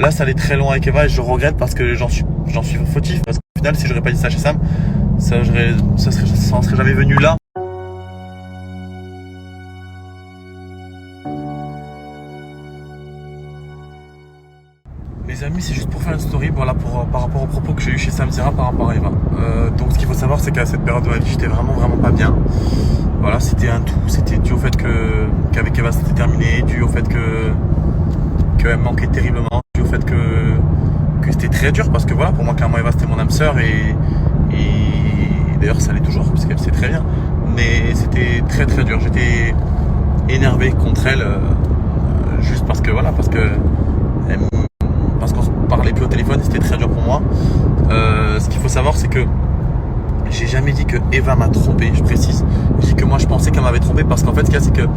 Là, ça allait très loin avec Eva et je regrette parce que j'en suis fautif. Parce qu'au final, si j'aurais pas dit ça chez Sam, ça en serait jamais venu là. Les amis, c'est juste pour faire une story voilà, par rapport aux propos que j'ai eu chez Samira par rapport à Eva. Donc ce qu'il faut savoir, c'est qu'à cette période de ma vie, j'étais vraiment pas bien. Voilà, c'était un tout. C'était dû au fait qu'avec Eva c'était terminé, dû au fait qu'elle me manquait terriblement, dû au fait que c'était très dur parce que voilà, pour moi clairement Eva c'était mon âme sœur et d'ailleurs ça l'est toujours parce qu'elle sait très bien. Mais c'était très dur. J'étais énervé contre elle juste parce que voilà, parce qu'on se parlait plus au téléphone et c'était très dur pour moi. Ce qu'il faut savoir, c'est que j'ai jamais dit que Eva m'a trompé, je précise. Je dis que moi je pensais qu'elle m'avait trompé parce qu'en fait ce qu'il y a, c'est que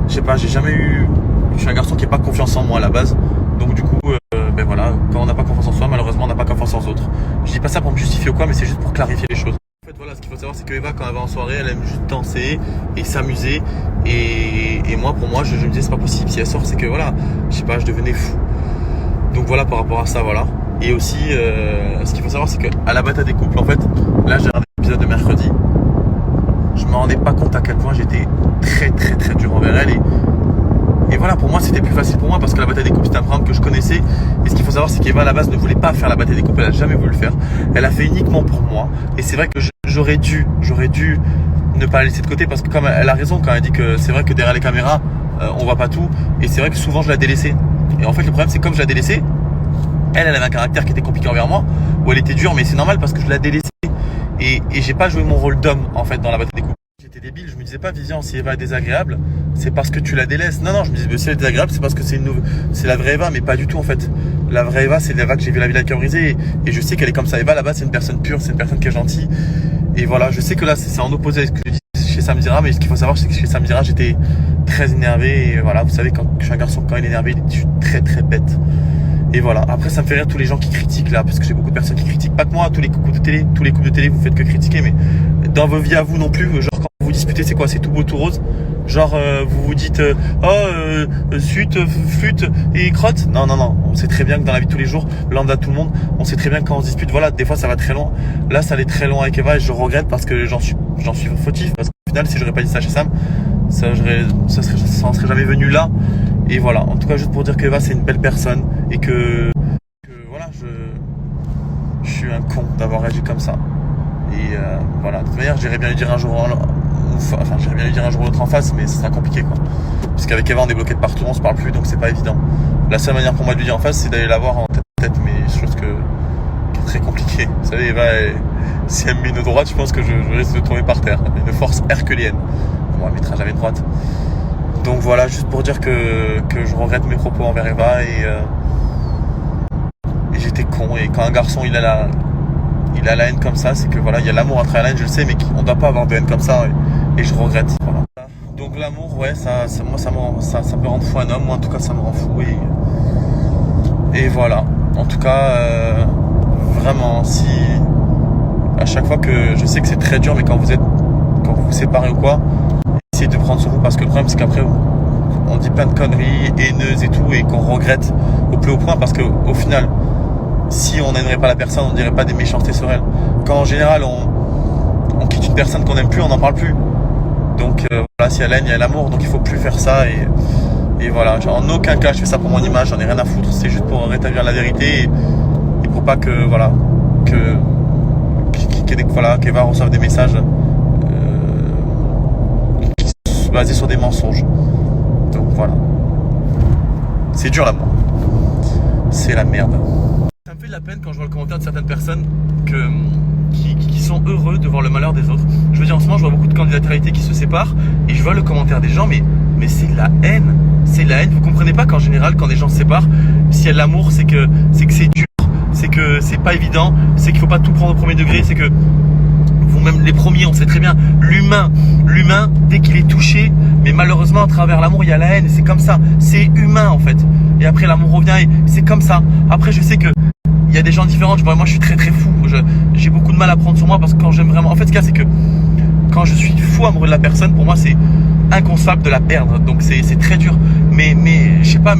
je sais pas, j'ai jamais eu. Je suis un garçon qui n'a pas confiance en moi à la base. Donc du coup, ben voilà, quand on n'a pas confiance en soi, malheureusement on n'a pas confiance en autres. Je dis pas ça pour me justifier ou quoi, mais c'est juste pour clarifier les choses. En fait voilà, ce qu'il faut savoir, c'est que Eva, quand elle va en soirée, elle aime juste danser et s'amuser. Et moi, pour moi, je me disais c'est pas possible. Si elle sort, c'est que voilà, je sais pas, je devenais fou. Donc voilà, par rapport à ça, voilà. Et aussi, ce qu'il faut savoir, c'est qu'à la bataille des couples, en fait, là j'ai regardé l'épisode de mercredi, je me rendais pas compte à quel point j'étais très dur envers elle. Et voilà, pour moi, c'était plus facile pour moi parce que la bataille des couples, c'était un programme que je connaissais. Et ce qu'il faut savoir, c'est qu'Eva, à la base, ne voulait pas faire la bataille des couples, elle a jamais voulu le faire. Elle a fait uniquement pour moi. Et c'est vrai que j'aurais dû ne pas la laisser de côté parce que comme elle a raison quand elle dit que c'est vrai que derrière les caméras, on voit pas tout. Et c'est vrai que souvent, je la délaissais. Et en fait, le problème, c'est que comme je la délaissais, elle avait un caractère qui était compliqué envers moi, où elle était dure, mais c'est normal parce que je la délaissais. Et j'ai pas joué mon rôle d'homme, en fait, dans la bataille des couples. J'étais débile, je me disais pas, Vivian, si Eva est désagréable, c'est parce que tu la délaisses. Non, je me disais, si elle est désagréable, c'est parce que c'est la vraie Eva, mais pas du tout, en fait. La vraie Eva, c'est l'Eva que j'ai vu la vie avec cœur brisé. Et je sais qu'elle est comme ça. Eva, là-bas, c'est une personne pure, c'est une personne qui est gentille. Et voilà, je sais que là, c'est en opposé à ce que je dis chez Samira, mais ce qu'il faut savoir, c'est que chez Samira, j'étais très énervé. Et voilà, vous savez, quand je suis un garçon, quand il est énervé, je suis très bête. Et voilà, après ça me fait rire tous les gens qui critiquent là, parce que j'ai beaucoup de personnes qui critiquent, pas que moi, tous les couples de télé, vous faites que critiquer, mais dans vos vies à vous non plus, genre quand vous disputez, c'est quoi, c'est tout beau, tout rose, genre vous vous dites suite, flûte et crotte, non, on sait très bien que dans la vie de tous les jours, lambda tout le monde, on sait très bien que quand on se dispute, voilà, des fois ça va très loin, là ça allait très loin avec Eva et je regrette parce que j'en suis fautif, parce qu'au final si j'aurais pas dit ça chez Sam, ça en serait jamais venu là. Et voilà, en tout cas juste pour dire que Eva c'est une belle personne et que voilà, je suis un con d'avoir réagi comme ça. Et voilà, de toute manière j'irais bien lui dire un jour ou l'autre en face, mais ça sera compliqué quoi. Puisqu'avec Eva on est bloqué de partout, on se parle plus, donc c'est pas évident. La seule manière pour moi de lui dire en face, c'est d'aller la voir en tête, mais chose qui est très compliquée. Vous savez, Eva, si elle me met une droite, je pense que je risque de tomber par terre. Une force herculéenne. Bon, elle mettra jamais de droite. Donc voilà, juste pour dire que je regrette mes propos envers Eva et j'étais con. Et quand un garçon il a la haine comme ça, c'est que voilà, il y a l'amour à travers la haine, je le sais, mais on ne doit pas avoir de haine comme ça et je regrette. Voilà. Donc l'amour, ouais, ça me rend fou un homme, moi en tout cas ça me rend fou et voilà. En tout cas, vraiment, si à chaque fois que je sais que c'est très dur, mais quand vous vous séparez ou quoi, essayez de prendre sur vous parce que le problème c'est qu'après on dit plein de conneries haineuses et tout et qu'on regrette au plus haut point parce que au final si on n'aimerait pas la personne on dirait pas des méchancetés sur elle. Quand en général on quitte une personne qu'on n'aime plus, on n'en parle plus. Donc voilà, si y a la haine, il y a l'amour, donc il faut plus faire ça et voilà, en aucun cas je fais ça pour mon image, j'en ai rien à foutre, c'est juste pour rétablir la vérité et pour pas que voilà qu'Eva reçoive des messages basé sur des mensonges. Donc voilà. C'est dur l'amour. C'est la merde. Ça me fait de la peine quand je vois le commentaire de certaines personnes qui sont heureux de voir le malheur des autres. Je veux dire, en ce moment, je vois beaucoup de candidats de réalité qui se séparent et je vois le commentaire des gens, mais c'est de la haine. C'est de la haine. Vous comprenez pas qu'en général, quand des gens se séparent, s'il y a de l'amour, c'est que c'est dur, c'est que c'est pas évident, c'est qu'il faut pas tout prendre au premier degré, c'est que vous-même les premiers, on sait très bien, l'humain, dès qu'il est touché, mais malheureusement à travers l'amour il y a la haine, c'est comme ça, c'est humain en fait. Et après l'amour revient et c'est comme ça. Après je sais que il y a des gens différents, moi je suis très fou, j'ai beaucoup de mal à prendre sur moi parce que quand j'aime vraiment, en fait ce qu'il y a c'est que quand je suis fou amoureux de la personne, pour moi c'est inconcevable de la perdre, donc c'est très dur. Mais je sais pas,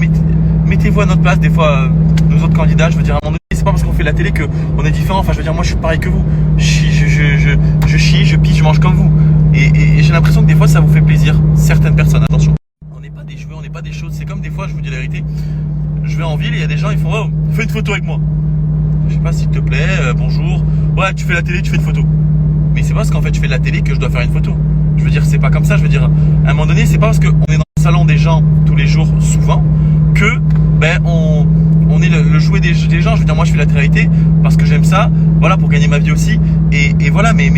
mettez-vous à notre place. Des fois, nous autres candidats, je veux dire, à un moment donné, c'est pas parce qu'on fait la télé qu'on est différent. Enfin, je veux dire, moi, je suis pareil que vous. Je chie, je pisse, je mange comme vous. Et j'ai l'impression que des fois, ça vous fait plaisir. Certaines personnes, attention. On n'est pas des jouets, on n'est pas des choses. C'est comme des fois, je vous dis la vérité, je vais en ville et il y a des gens, ils font, oh, fais une photo avec moi. Je sais pas, s'il te plaît, bonjour. Ouais, tu fais la télé, tu fais une photo. Mais c'est pas parce qu'en fait, je fais de la télé que je dois faire une photo. Je veux dire, c'est pas comme ça. Je veux dire, à un moment donné, c'est pas parce qu'on est dans le salon des gens tous les jours, souvent, que on est le jouet des gens. Je veux dire, moi, je fais la télé parce que j'aime ça, voilà, pour gagner ma vie aussi. Et voilà, mais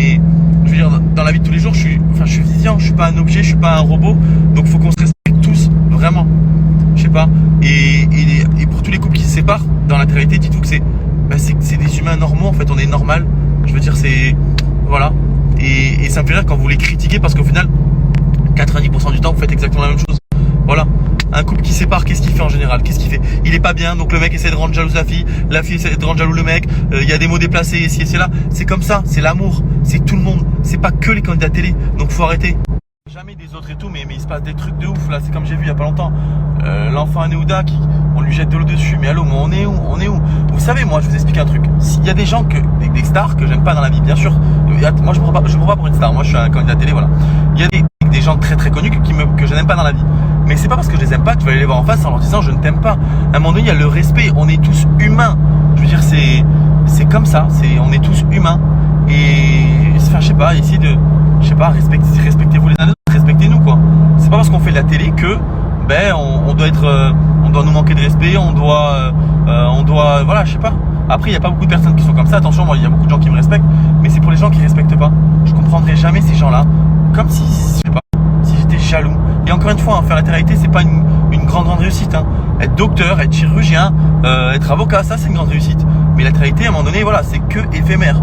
je veux dire, dans la vie de tous les jours, je suis vivant, je suis pas un objet, je suis pas un robot. Donc, faut qu'on se respecte tous, vraiment. Je sais pas. Et pour tous les couples qui se séparent dans la télé, dites-vous que c'est des humains normaux. En fait, on est normal. Je veux dire, c'est voilà. Et ça me fait rire quand vous les critiquez parce qu'au final, 90% du temps, vous faites exactement la même chose. Voilà. Un couple qui sépare, qu'est-ce qu'il fait en général? Qu'est-ce qu'il fait? Il est pas bien, donc le mec essaie de rendre jalouse la fille essaie de rendre jaloux le mec. Il y a des mots déplacés ici et c'est là. C'est comme ça, c'est l'amour, c'est tout le monde. C'est pas que les candidats télé. Donc faut arrêter. Jamais des autres et tout, mais il se passe des trucs de ouf là. C'est comme j'ai vu il y a pas longtemps. L'enfant à Néouda on lui jette de l'eau dessus. Mais allô, mais on est où? Vous savez, moi, je vous explique un truc. Il y a des gens des stars que j'aime pas dans la vie, bien sûr. Moi, je me prends pas pour une star. Moi, je suis un candidat télé, voilà. Il y a des gens très très connus que je n'aime pas dans la vie. Mais c'est pas parce que je les aime pas que je vais aller les voir en face en leur disant je ne t'aime pas. À un moment donné, il y a le respect. On est tous humains. Je veux dire, c'est comme ça. On est tous humains. Et enfin, je sais pas, essayez de, je sais pas, respectez-vous les uns les autres, respectez-nous quoi. C'est pas parce qu'on fait de la télé que on doit nous manquer de respect, on doit voilà, je sais pas. Après, il y a pas beaucoup de personnes qui sont comme ça. Attention, moi, il y a beaucoup de gens qui me respectent, mais c'est pour les gens qui respectent pas. Je comprendrai jamais ces gens-là. Comme si, je sais pas, si j'étais jaloux. Et encore une fois, faire la télé, c'est pas une grande réussite. Hein. Être docteur, être chirurgien, être avocat, ça c'est une grande réussite. Mais la télé, à un moment donné, voilà, c'est que éphémère.